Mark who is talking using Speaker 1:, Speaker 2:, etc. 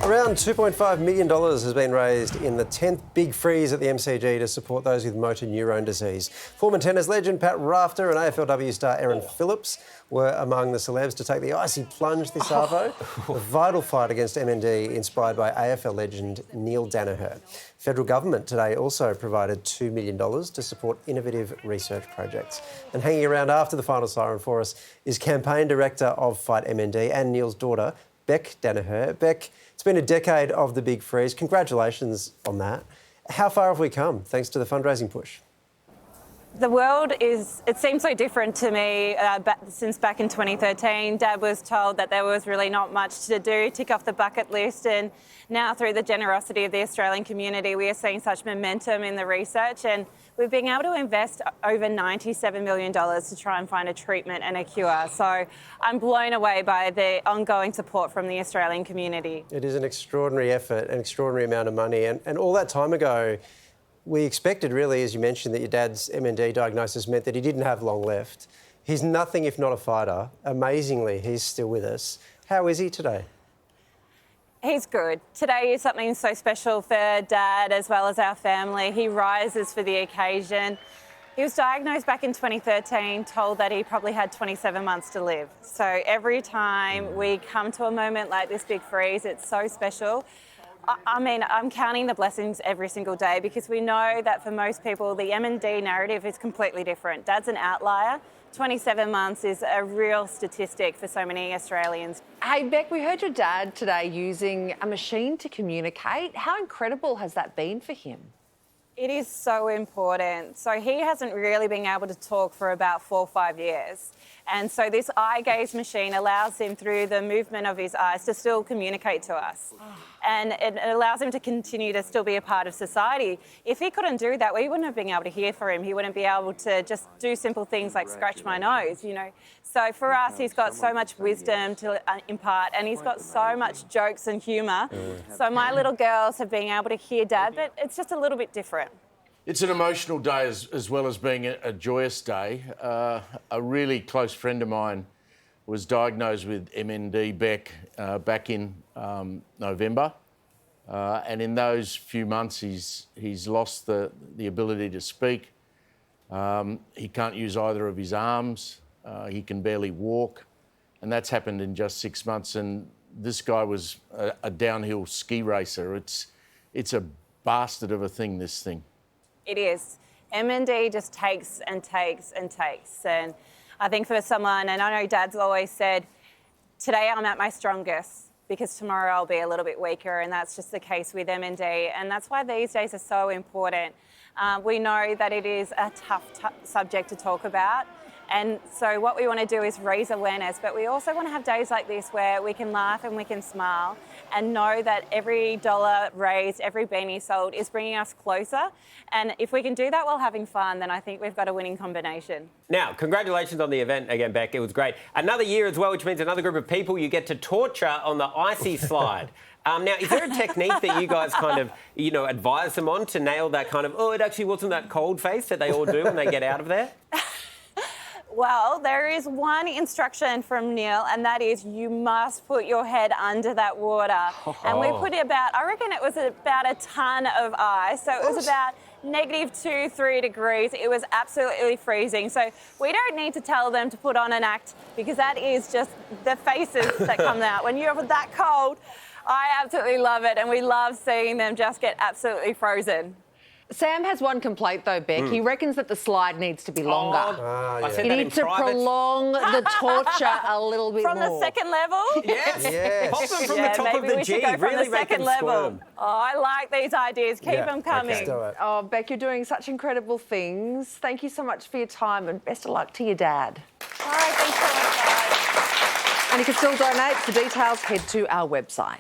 Speaker 1: Around $2.5 million has been raised in the 10th Big Freeze at the MCG to support those with motor neurone disease. Former tennis legend Pat Rafter and AFLW star Erin Phillips were among the celebs to take the icy plunge this arvo. A vital fight against MND inspired by AFL legend Neale Daniher. Federal government today also provided $2 million to support innovative research projects. And hanging around after the final siren for us is campaign director of Fight MND and Neale's daughter, Beck Daniher. Beck, it's been a decade of the Big Freeze. Congratulations on that. How far have we come thanks to the fundraising push?
Speaker 2: The world it seems so different to me since back in 2013. Dad was told that there was really not much to do, tick off the bucket list, and now through the generosity of the Australian community, we are seeing such momentum in the research, and we've been able to invest over $97 million to try and find a treatment and a cure. So I'm blown away by the ongoing support from the Australian community. It
Speaker 1: is an extraordinary effort, an extraordinary amount of money, and all that time ago, we expected, really, as you mentioned, that your dad's MND diagnosis meant that he didn't have long left. He's nothing if not a fighter. Amazingly, he's still with us. How is he today?
Speaker 2: He's good. Today is something so special for Dad as well as our family. He rises for the occasion. He was diagnosed back in 2013, told that he probably had 27 months to live. So every time we come to a moment like this Big Freeze, it's so special. I mean, I'm counting the blessings every single day because we know that for most people, the MND narrative is completely different. Dad's an outlier. 27 months is a real statistic for so many Australians.
Speaker 3: Hey, Beck, we heard your dad today using a machine to communicate. How incredible has that been for him?
Speaker 2: It is so important. So he hasn't really been able to talk for about 4 or 5 years. And so this eye gaze machine allows him, through the movement of his eyes, to still communicate to us. And it allows him to continue to still be a part of society. If he couldn't do that, we wouldn't have been able to hear from him. He wouldn't be able to just do simple things like scratch my nose, you know. So for us, he's got so much wisdom to impart, and he's got so much jokes and humour. So my little girls have been able to hear Dad, but it's just a little bit different.
Speaker 4: It's an emotional day as well as being a joyous day. A really close friend of mine was diagnosed with MND, Beck, back in November. And in those few months, he's lost the ability to speak. He can't use either of his arms. He can barely walk. And that's happened in just 6 months. And this guy was a downhill ski racer. It's a bastard of a thing, this thing.
Speaker 2: It is. MND just takes and takes and takes. And I think for someone, and I know Dad's always said, today I'm at my strongest because tomorrow I'll be a little bit weaker, and that's just the case with MND. And that's why these days are so important. We know that it is a tough subject to talk about. And so what we want to do is raise awareness, but we also want to have days like this where we can laugh and we can smile and know that every dollar raised, every beanie sold is bringing us closer. And if we can do that while having fun, then I think we've got a winning combination.
Speaker 5: Now, congratulations on the event again, Beck. It was great. Another year as well, which means another group of people you get to torture on the icy slide. Now, is there a technique that you guys kind of, advise them on to nail that kind of, it actually wasn't that cold face that they all do when they get out of there?
Speaker 2: Well, there is one instruction from Neale, and that is you must put your head under that water. And we put I reckon it was about a tonne of ice. So it was about -2, 3 degrees. It was absolutely freezing. So we don't need to tell them to put on an act because that is just the faces that come out. When you're that cold, I absolutely love it. And we love seeing them just get absolutely frozen.
Speaker 3: Sam has one complaint though, Beck. He reckons that the slide needs to be longer.
Speaker 5: I said
Speaker 3: You need to prolong the torture a little bit
Speaker 2: from
Speaker 3: more.
Speaker 2: The second level?
Speaker 5: Yes. Pop them from the top of the G.
Speaker 2: Go from
Speaker 5: really
Speaker 2: the
Speaker 5: make
Speaker 2: second
Speaker 5: them
Speaker 2: level.
Speaker 5: squirm.
Speaker 2: Oh, I like these ideas. Keep them coming.
Speaker 1: Let's do it.
Speaker 3: Oh, Beck, you're doing such incredible things. Thank you so much for your time, and best of luck to your dad.
Speaker 2: All right, thanks so much, guys.
Speaker 3: And you can still donate. For details, head to our website.